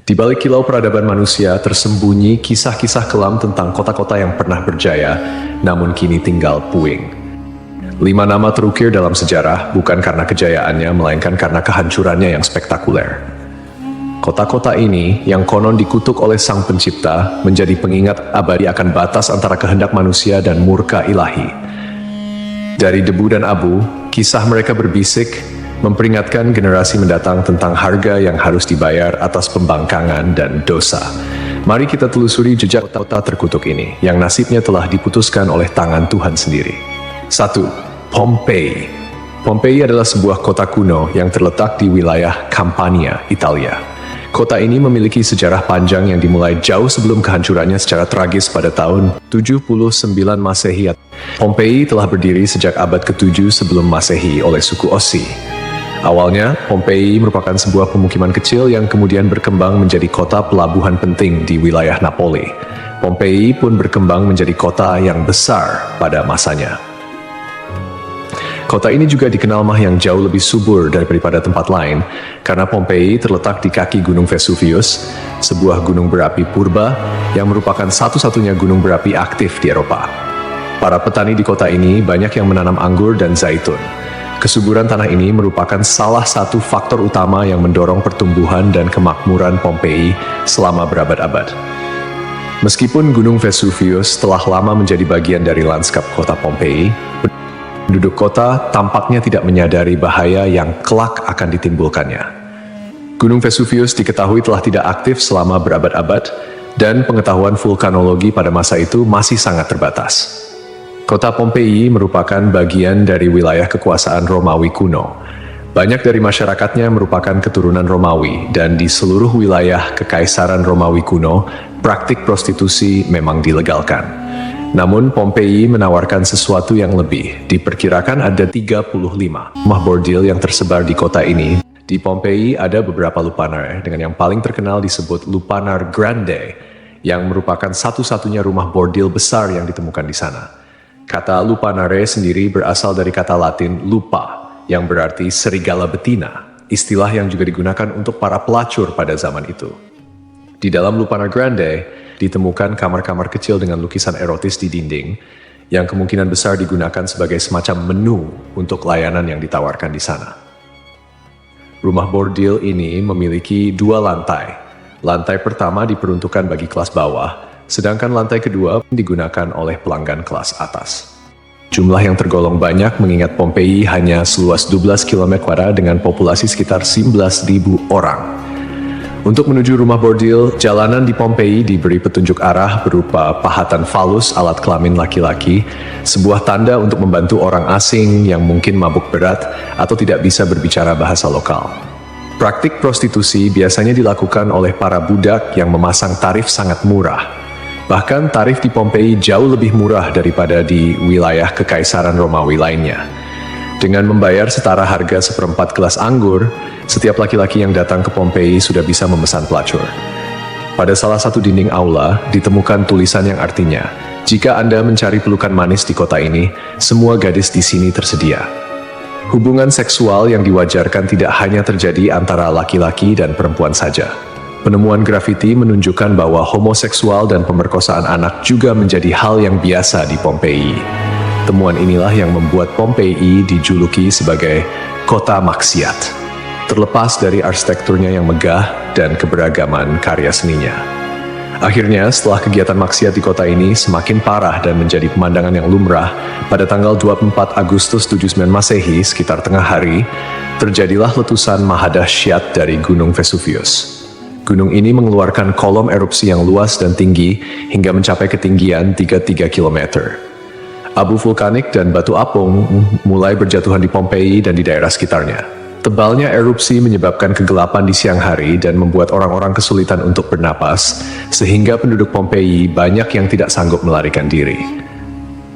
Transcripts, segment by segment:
Di balik kilau peradaban manusia tersembunyi kisah-kisah kelam tentang kota-kota yang pernah berjaya, namun kini tinggal puing. 5 nama terukir dalam sejarah bukan karena kejayaannya, melainkan karena kehancurannya yang spektakuler. Kota-kota ini, yang konon dikutuk oleh Sang Pencipta, menjadi pengingat abadi akan batas antara kehendak manusia dan murka ilahi. Dari debu dan abu, kisah mereka berbisik, memperingatkan generasi mendatang tentang harga yang harus dibayar atas pembangkangan dan dosa. Mari kita telusuri jejak kota terkutuk ini, yang nasibnya telah diputuskan oleh tangan Tuhan sendiri. 1. Pompei. Pompei adalah sebuah kota kuno yang terletak di wilayah Campania, Italia. Kota ini memiliki sejarah panjang yang dimulai jauh sebelum kehancurannya secara tragis pada tahun 79 Masehi. Pompei telah berdiri sejak abad ke-7 sebelum Masehi oleh suku Ossi. Awalnya, Pompei merupakan sebuah pemukiman kecil yang kemudian berkembang menjadi kota pelabuhan penting di wilayah Napoli. Pompei pun berkembang menjadi kota yang besar pada masanya. Kota ini juga dikenal yang jauh lebih subur daripada tempat lain, karena Pompei terletak di kaki Gunung Vesuvius, sebuah gunung berapi purba yang merupakan satu-satunya gunung berapi aktif di Eropa. Para petani di kota ini banyak yang menanam anggur dan zaitun. Kesuburan tanah ini merupakan salah satu faktor utama yang mendorong pertumbuhan dan kemakmuran Pompei selama berabad-abad. Meskipun Gunung Vesuvius telah lama menjadi bagian dari lanskap kota Pompei, penduduk kota tampaknya tidak menyadari bahaya yang kelak akan ditimbulkannya. Gunung Vesuvius diketahui telah tidak aktif selama berabad-abad, dan pengetahuan vulkanologi pada masa itu masih sangat terbatas. Kota Pompei merupakan bagian dari wilayah kekuasaan Romawi kuno. Banyak dari masyarakatnya merupakan keturunan Romawi, dan di seluruh wilayah Kekaisaran Romawi kuno, praktik prostitusi memang dilegalkan. Namun Pompei menawarkan sesuatu yang lebih. Diperkirakan ada 35 rumah bordil yang tersebar di kota ini. Di Pompei ada beberapa lupanar, dengan yang paling terkenal disebut Lupanar Grande, yang merupakan satu-satunya rumah bordil besar yang ditemukan di sana. Kata lupanare sendiri berasal dari kata Latin lupa, yang berarti serigala betina, istilah yang juga digunakan untuk para pelacur pada zaman itu. Di dalam Lupanar Grande, ditemukan kamar-kamar kecil dengan lukisan erotis di dinding, yang kemungkinan besar digunakan sebagai semacam menu untuk layanan yang ditawarkan di sana. Rumah bordil ini memiliki 2 lantai. Lantai pertama diperuntukkan bagi kelas bawah, sedangkan lantai kedua digunakan oleh pelanggan kelas atas. Jumlah yang tergolong banyak mengingat Pompei hanya seluas 12 km² dengan populasi sekitar 11.000 orang. Untuk menuju rumah bordil, jalanan di Pompei diberi petunjuk arah berupa pahatan falus alat kelamin laki-laki, sebuah tanda untuk membantu orang asing yang mungkin mabuk berat atau tidak bisa berbicara bahasa lokal. Praktik prostitusi biasanya dilakukan oleh para budak yang memasang tarif sangat murah. Bahkan tarif di Pompei jauh lebih murah daripada di wilayah Kekaisaran Romawi lainnya. Dengan membayar setara harga seperempat gelas anggur, setiap laki-laki yang datang ke Pompei sudah bisa memesan pelacur. Pada salah satu dinding aula, ditemukan tulisan yang artinya, "Jika Anda mencari pelukan manis di kota ini, semua gadis di sini tersedia." Hubungan seksual yang diwajarkan tidak hanya terjadi antara laki-laki dan perempuan saja. Penemuan grafiti menunjukkan bahwa homoseksual dan pemerkosaan anak juga menjadi hal yang biasa di Pompei. Temuan inilah yang membuat Pompei dijuluki sebagai kota maksiat, terlepas dari arsitekturnya yang megah dan keberagaman karya seninya. Akhirnya, setelah kegiatan maksiat di kota ini semakin parah dan menjadi pemandangan yang lumrah, pada tanggal 24 Agustus 79 Masehi, sekitar tengah hari, terjadilah letusan mahadahsyat dari Gunung Vesuvius. Gunung ini mengeluarkan kolom erupsi yang luas dan tinggi hingga mencapai ketinggian 33 km. Abu vulkanik dan batu apung mulai berjatuhan di Pompei dan di daerah sekitarnya. Tebalnya erupsi menyebabkan kegelapan di siang hari dan membuat orang-orang kesulitan untuk bernapas, sehingga penduduk Pompei banyak yang tidak sanggup melarikan diri.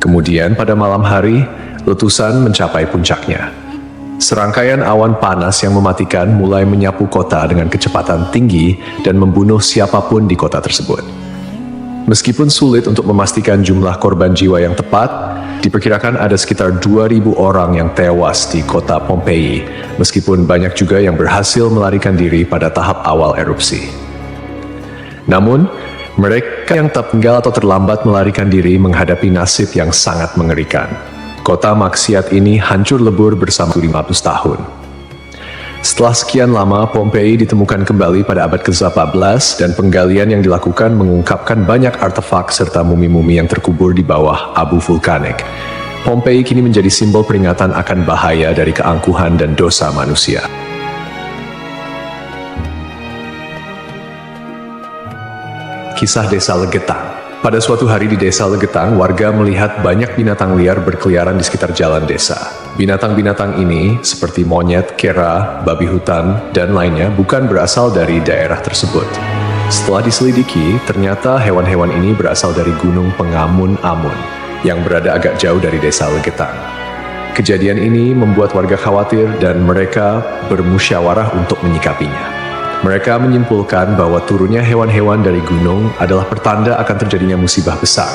Kemudian pada malam hari, letusan mencapai puncaknya. Serangkaian awan panas yang mematikan mulai menyapu kota dengan kecepatan tinggi dan membunuh siapapun di kota tersebut. Meskipun sulit untuk memastikan jumlah korban jiwa yang tepat, diperkirakan ada sekitar 2.000 orang yang tewas di kota Pompei, meskipun banyak juga yang berhasil melarikan diri pada tahap awal erupsi. Namun, mereka yang tertinggal atau terlambat melarikan diri menghadapi nasib yang sangat mengerikan. Kota maksiat ini hancur lebur bersama 500 tahun. Setelah sekian lama, Pompei ditemukan kembali pada abad ke-14 dan penggalian yang dilakukan mengungkapkan banyak artefak serta mumi-mumi yang terkubur di bawah abu vulkanik. Pompei kini menjadi simbol peringatan akan bahaya dari keangkuhan dan dosa manusia. Kisah Desa Legetang. Pada suatu hari di Desa Legetang, warga melihat banyak binatang liar berkeliaran di sekitar jalan desa. Binatang-binatang ini, seperti monyet, kera, babi hutan, dan lainnya, bukan berasal dari daerah tersebut. Setelah diselidiki, ternyata hewan-hewan ini berasal dari Gunung Pengamun-Amun, yang berada agak jauh dari Desa Legetang. Kejadian ini membuat warga khawatir dan mereka bermusyawarah untuk menyikapinya. Mereka menyimpulkan bahwa turunnya hewan-hewan dari gunung adalah pertanda akan terjadinya musibah besar.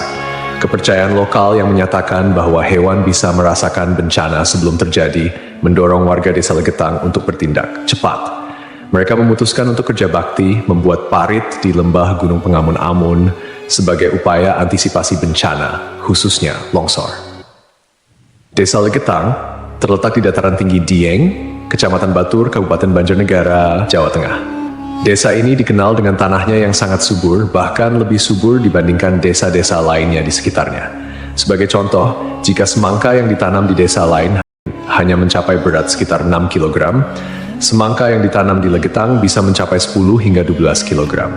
Kepercayaan lokal yang menyatakan bahwa hewan bisa merasakan bencana sebelum terjadi mendorong warga Desa Legetang untuk bertindak cepat. Mereka memutuskan untuk kerja bakti membuat parit di lembah Gunung Pengamun-Amun sebagai upaya antisipasi bencana, khususnya longsor. Desa Legetang terletak di dataran tinggi Dieng, Kecamatan Batur, Kabupaten Banjarnegara, Jawa Tengah. Desa ini dikenal dengan tanahnya yang sangat subur, bahkan lebih subur dibandingkan desa-desa lainnya di sekitarnya. Sebagai contoh, jika semangka yang ditanam di desa lain hanya mencapai berat sekitar 6 kg, semangka yang ditanam di Legetang bisa mencapai 10 hingga 12 kg.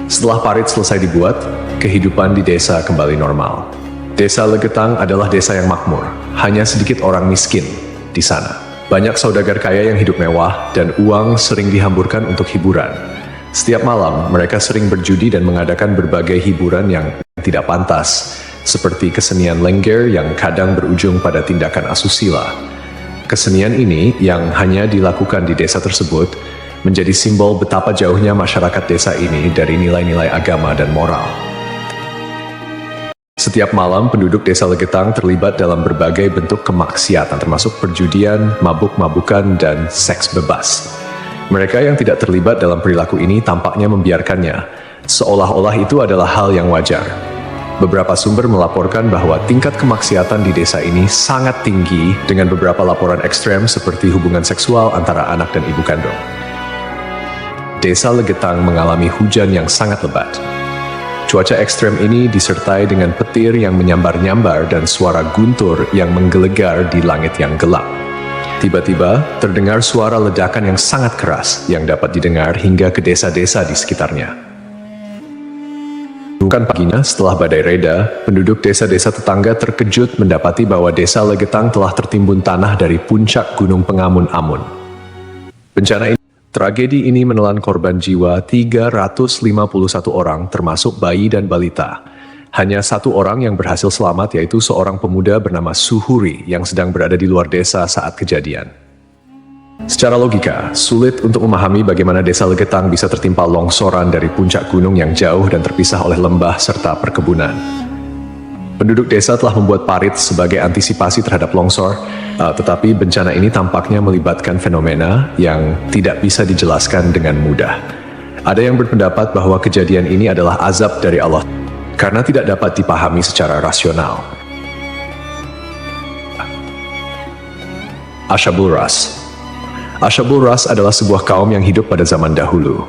Setelah parit selesai dibuat, kehidupan di desa kembali normal. Desa Legetang adalah desa yang makmur, hanya sedikit orang miskin di sana. Banyak saudagar kaya yang hidup mewah dan uang sering dihamburkan untuk hiburan. Setiap malam, mereka sering berjudi dan mengadakan berbagai hiburan yang tidak pantas, seperti kesenian lengger yang kadang berujung pada tindakan asusila. Kesenian ini yang hanya dilakukan di desa tersebut menjadi simbol betapa jauhnya masyarakat desa ini dari nilai-nilai agama dan moral. Setiap malam, penduduk Desa Legetang terlibat dalam berbagai bentuk kemaksiatan, termasuk perjudian, mabuk-mabukan, dan seks bebas. Mereka yang tidak terlibat dalam perilaku ini tampaknya membiarkannya, seolah-olah itu adalah hal yang wajar. Beberapa sumber melaporkan bahwa tingkat kemaksiatan di desa ini sangat tinggi, dengan beberapa laporan ekstrem seperti hubungan seksual antara anak dan ibu kandung. Desa Legetang mengalami hujan yang sangat lebat. Cuaca ekstrem ini disertai dengan petir yang menyambar-nyambar dan suara guntur yang menggelegar di langit yang gelap. Tiba-tiba, terdengar suara ledakan yang sangat keras yang dapat didengar hingga ke desa-desa di sekitarnya. Bukan paginya, setelah badai reda, penduduk desa-desa tetangga terkejut mendapati bahwa Desa Legetang telah tertimbun tanah dari puncak Gunung Pengamun-Amun. Tragedi ini menelan korban jiwa 351 orang, termasuk bayi dan balita. Hanya satu orang yang berhasil selamat, yaitu seorang pemuda bernama Suhuri yang sedang berada di luar desa saat kejadian. Secara logika, sulit untuk memahami bagaimana Desa Legetang bisa tertimpa longsoran dari puncak gunung yang jauh dan terpisah oleh lembah serta perkebunan. Penduduk desa telah membuat parit sebagai antisipasi terhadap longsor, tetapi bencana ini tampaknya melibatkan fenomena yang tidak bisa dijelaskan dengan mudah. Ada yang berpendapat bahwa kejadian ini adalah azab dari Allah, karena tidak dapat dipahami secara rasional. Ashabul Ras. Ashabul Ras adalah sebuah kaum yang hidup pada zaman dahulu.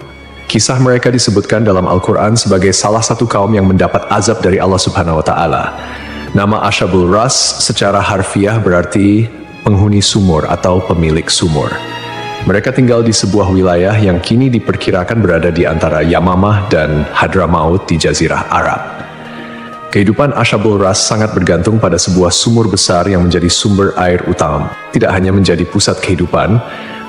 Kisah mereka disebutkan dalam Al-Quran sebagai salah satu kaum yang mendapat azab dari Allah Subhanahu wa Ta'ala. Nama Ashabul Ras secara harfiah berarti penghuni sumur atau pemilik sumur. Mereka tinggal di sebuah wilayah yang kini diperkirakan berada di antara Yamamah dan Hadramaut di Jazirah Arab. Kehidupan Ashabul Ras sangat bergantung pada sebuah sumur besar yang menjadi sumber air utama. Tidak hanya menjadi pusat kehidupan,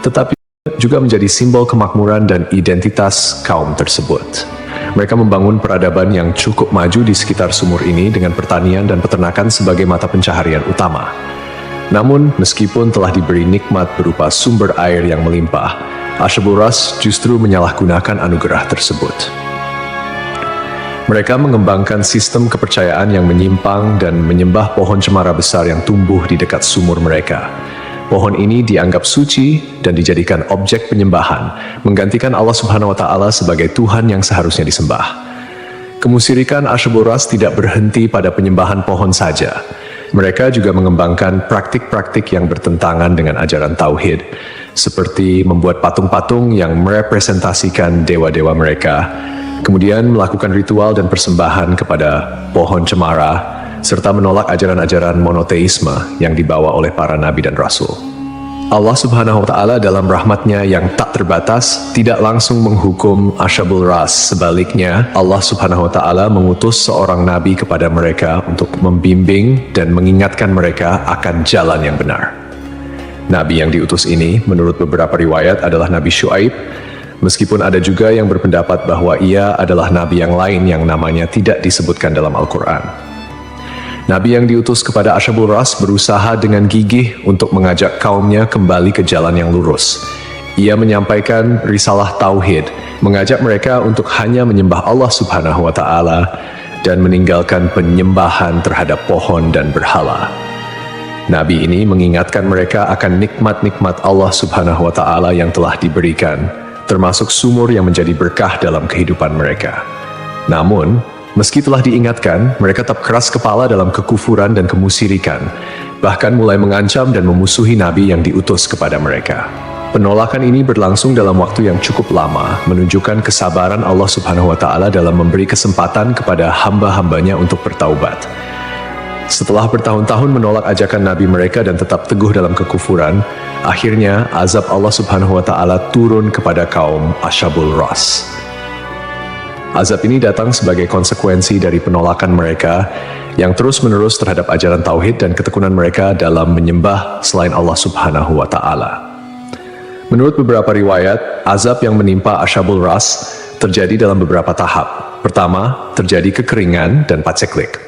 tetapi juga menjadi simbol kemakmuran dan identitas kaum tersebut. Mereka membangun peradaban yang cukup maju di sekitar sumur ini dengan pertanian dan peternakan sebagai mata pencaharian utama. Namun, meskipun telah diberi nikmat berupa sumber air yang melimpah, Ashabul Ras justru menyalahgunakan anugerah tersebut. Mereka mengembangkan sistem kepercayaan yang menyimpang dan menyembah pohon cemara besar yang tumbuh di dekat sumur mereka. Pohon ini dianggap suci dan dijadikan objek penyembahan, menggantikan Allah Subhanahu wa Ta'ala sebagai Tuhan yang seharusnya disembah. Kemusyrikan Asyabul Ras tidak berhenti pada penyembahan pohon saja. Mereka juga mengembangkan praktik-praktik yang bertentangan dengan ajaran tauhid, seperti membuat patung-patung yang merepresentasikan dewa-dewa mereka, kemudian melakukan ritual dan persembahan kepada pohon cemara, serta menolak ajaran-ajaran monoteisme yang dibawa oleh para nabi dan rasul. Allah Subhanahu wa Ta'ala dalam rahmatnya yang tak terbatas tidak langsung menghukum Asyabul Ras. Sebaliknya, Allah Subhanahu wa Ta'ala mengutus seorang nabi kepada mereka untuk membimbing dan mengingatkan mereka akan jalan yang benar. Nabi yang diutus ini, menurut beberapa riwayat, adalah Nabi Syuaib, meskipun ada juga yang berpendapat bahwa ia adalah nabi yang lain yang namanya tidak disebutkan dalam Al-Quran. Nabi yang diutus kepada Asyabul Ras berusaha dengan gigih untuk mengajak kaumnya kembali ke jalan yang lurus. Ia menyampaikan risalah tauhid, mengajak mereka untuk hanya menyembah Allah Subhanahu wa Ta'ala dan meninggalkan penyembahan terhadap pohon dan berhala. Nabi ini mengingatkan mereka akan nikmat-nikmat Allah Subhanahu wa Ta'ala yang telah diberikan, termasuk sumur yang menjadi berkah dalam kehidupan mereka. Namun, meski telah diingatkan, mereka tetap keras kepala dalam kekufuran dan kemusyrikan, bahkan mulai mengancam dan memusuhi Nabi yang diutus kepada mereka. Penolakan ini berlangsung dalam waktu yang cukup lama, menunjukkan kesabaran Allah Subhanahu wa Ta'ala dalam memberi kesempatan kepada hamba-hambanya untuk bertaubat. Setelah bertahun-tahun menolak ajakan Nabi mereka dan tetap teguh dalam kekufuran, akhirnya azab Allah Subhanahu wa Ta'ala turun kepada kaum Asyabul Ras. Azab ini datang sebagai konsekuensi dari penolakan mereka yang terus-menerus terhadap ajaran tauhid dan ketekunan mereka dalam menyembah selain Allah Subhanahu wa Ta'ala. Menurut beberapa riwayat, azab yang menimpa Asyabul Ras terjadi dalam beberapa tahap. Pertama, terjadi kekeringan dan paceklik.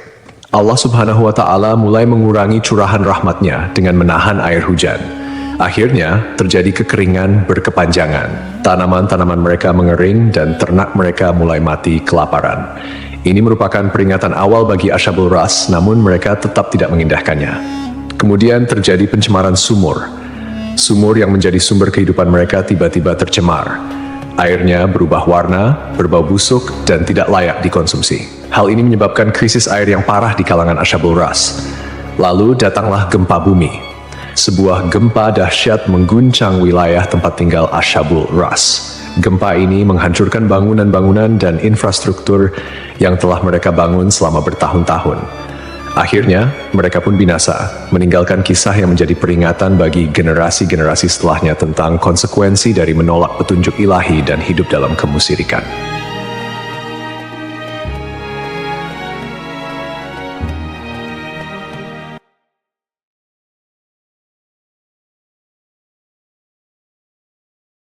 Allah Subhanahu wa Ta'ala mulai mengurangi curahan rahmatnya dengan menahan air hujan. Akhirnya, terjadi kekeringan berkepanjangan. Tanaman-tanaman mereka mengering dan ternak mereka mulai mati kelaparan. Ini merupakan peringatan awal bagi Asyabul Ras, namun mereka tetap tidak mengindahkannya. Kemudian terjadi pencemaran sumur. Sumur yang menjadi sumber kehidupan mereka tiba-tiba tercemar. Airnya berubah warna, berbau busuk, dan tidak layak dikonsumsi. Hal ini menyebabkan krisis air yang parah di kalangan Asyabul Ras. Lalu datanglah gempa bumi. Sebuah gempa dahsyat mengguncang wilayah tempat tinggal Asyabul Ras. Gempa ini menghancurkan bangunan-bangunan dan infrastruktur yang telah mereka bangun selama bertahun-tahun. Akhirnya, mereka pun binasa, meninggalkan kisah yang menjadi peringatan bagi generasi-generasi setelahnya tentang konsekuensi dari menolak petunjuk ilahi dan hidup dalam kemusyrikan.